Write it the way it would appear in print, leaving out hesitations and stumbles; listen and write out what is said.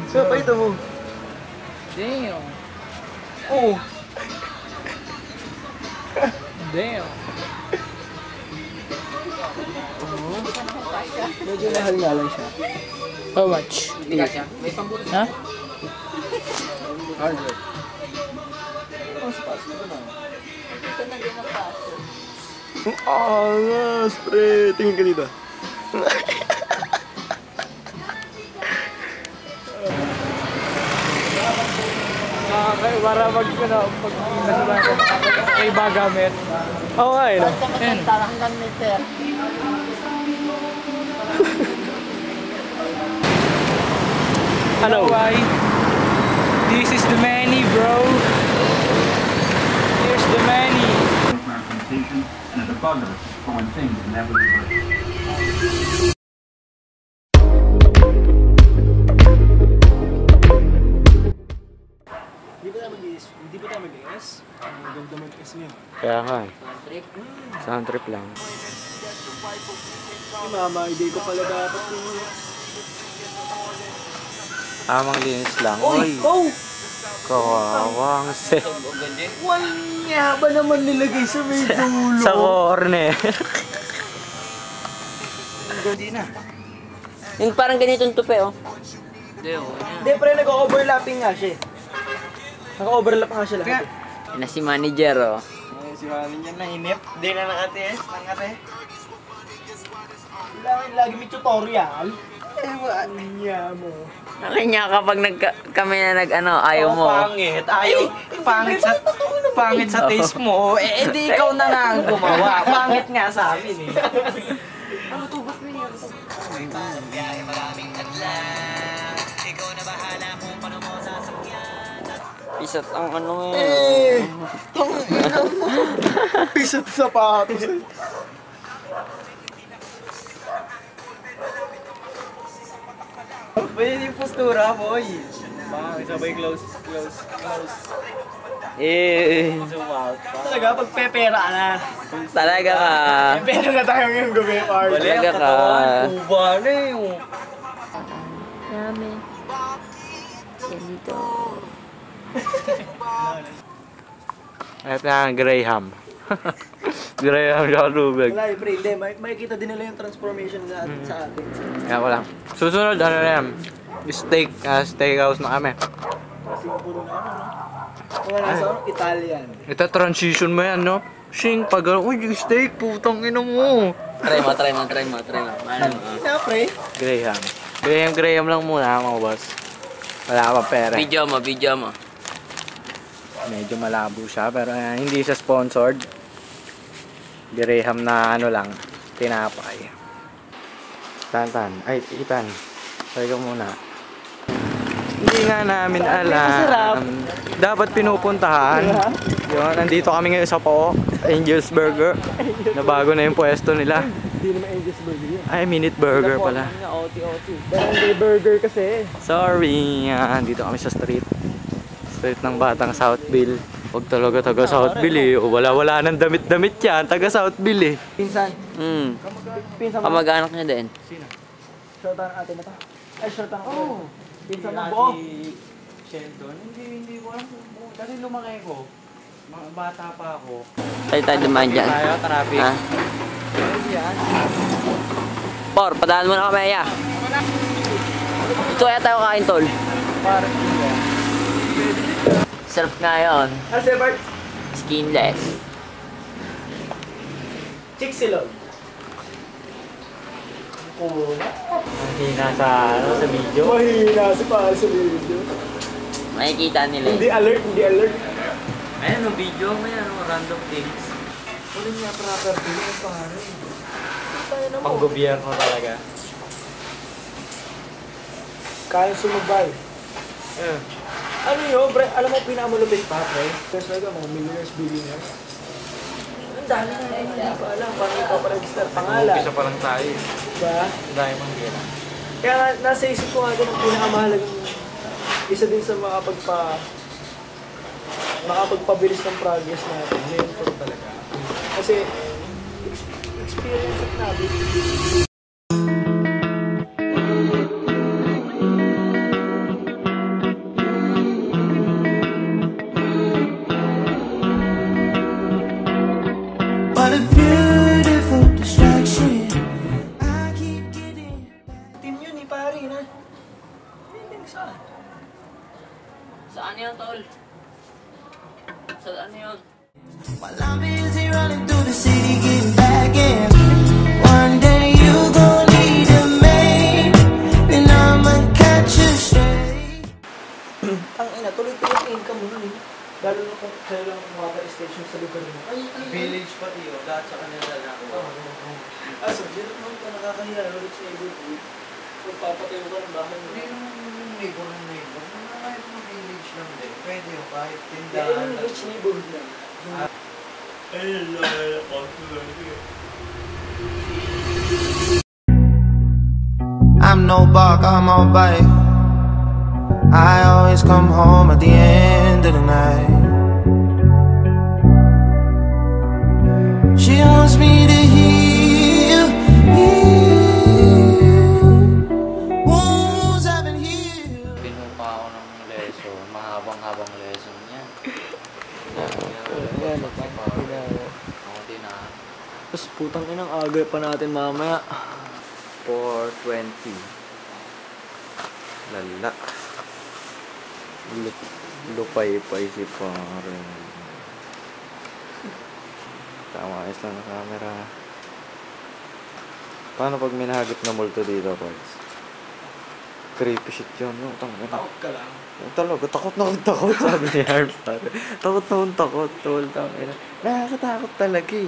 So, pakita mo. Damn. Oh. Damn. Medyo mahal nga lang siya. How much? Ha? 100. Oh, sa paso ko na. Ang angas, pre. Tingin ka dito. Para may bagamit. Oo nga eh, no? Hanggang meter. Hello. Why? This is the many, bro. Here's the many. And a debugger for when things inevitably break. Hindi ba tayo mag-ES? Ang ganda mag-ES niya. Kaya nga eh. Sound trip lang. Mama, hindi ko pala dapat yung... Tamang linis lang. Uy! Oh! Kawawang set. Wanya ba naman nilagay sa may dulo? Sa corner. Hindi na. Yung parang ganitong tupe, oh. Hindi, pre, nag-overlapping nga siya. Naka-overlap nga siya lahat. Yan na si manager, oh. Ay, si mami niya nainip. Hindi na nakatiis. Nangate. Kailangan lagi may tutorial. Wanya mo. Nakanya kapag kami na ayaw mo. Pangit. Ayaw. Pangit sa taste mo. Eh, di ikaw na nga ang gumawa. Pangit nga sa amin eh. Ano to? Ba't may niya? Isat ang ano eh. Tangina mo. Pisat sa sapatos eh. Pwede yung postura, boy. Baka sabay close. Zoom out. Talaga, pagpepera na. Talaga ka. Pepera na tayo ngayong gabi, Art. Talaga ka. Kuba na yung... Ramen. Ganito. Ito na, Graham. Graham sa tubig. Wala pre, hindi. Makikita din nila yung transformation na sa atin. Kaya ko lang. Susunod, ano na yan? Steakhouse na kami. Kasi yung puro na ano, no? Kung nasa Italian. Ito, transition mo yan, no? Shing, pag uy, yung steak, putang ina mo. Try mo. Ano? Kaya pre. Graham lang muna, mga boss. Wala pa pera. Video mo. Medyo malabo siya, pero hindi siya sponsored. Graham na ano lang, tinapay. Tan. Ay, Itan. Try ko muna. Hindi nga namin alam. Dapat pinupuntahan. Yun, nandito kami ngayon sa Po, Angel's Burger. Na bago na yung pwesto nila. Hindi naman Angel's Burger yun. Ay, Minute Burger pala. Barangay Burger kasi. Sorry. Dito kami sa street. Street ng Batang Southville. Huwag talaga taga Southville eh. Wala nang damit-damit yan. Taga Southville eh. Pinsan. Pinsan mo. Kamag-anak niya din. Sino? Shortan ate na to? Ay, shortan ako. Pinsan mo buo. Shelton? Hindi ko alam. Kasi lumaki ko. Mga bata pa ako. Tayo dumaan dyan. Tayo, traffic. Ha? Por, padaan mo na kami, ya. Ito kaya tayo kain, tol. Parang Surf nga yun. Ase Bart. Skinless. Chicsilog. Oo. Mahina sa video. Mahina sa video. Makikita nila Hindi alert. Ayan o, video. May random things. Wala niya property. Ano pa rin? Pang-gobyerno talaga. Kaya sumabay. Ano yun, bre? Alam mo pinakamalupit pa, pre? Kasi talaga, mga millionaires, billionaires. Ang dami na rin, hindi pa alam. Paano ipaparegister pangalan? Umpisa pa lang tayo. Diba? Ang dami mang gira. Kaya nasa isip ko nga din ang pinakamahalagang isa din sa makapagpabilis ng progress natin. Mentor talaga. Kasi experience natin. Saan? Saan yun, tol? Saan yun? While I'm busy running through the city getting back in. One day you gon' need a maid, and I'ma catch you straight. Ang ina, tuloy-tuloy ang income mo nun eh. Lalo na kung kailan ang water station sa lugar mo. Ay, Village pati yun, lahat sa kanila na ako. So, di naman ka nakakahiya, rich neighborhood. Kung papatayo ka ng bahay mo. Hindi naman yung neighbor ng neighbor. Kahit mga village lang din. Pwede yun, kahit Kaya tindahan. yung rich neighborhood lang. I'm no bark, I'm all bite. I always come home at the end of the night. She wants me to heal, wounds I've been healed. Pinupa ako ng lesson. Mahabang-habang lesson yan. Ako din ah. Tapos putang inang agay pa natin mamaya. 4:20. Lala. Lupay-pay si pare. Tama, ayos lang na camera. Paano pag minahagip na multo dito, Pards? Creepy shit yun, no? Takot ka lang. Talaga, takot na akong takot, sabi ni Harp, pare. Takot na akong takot, tol. Nakakatakot talaga eh.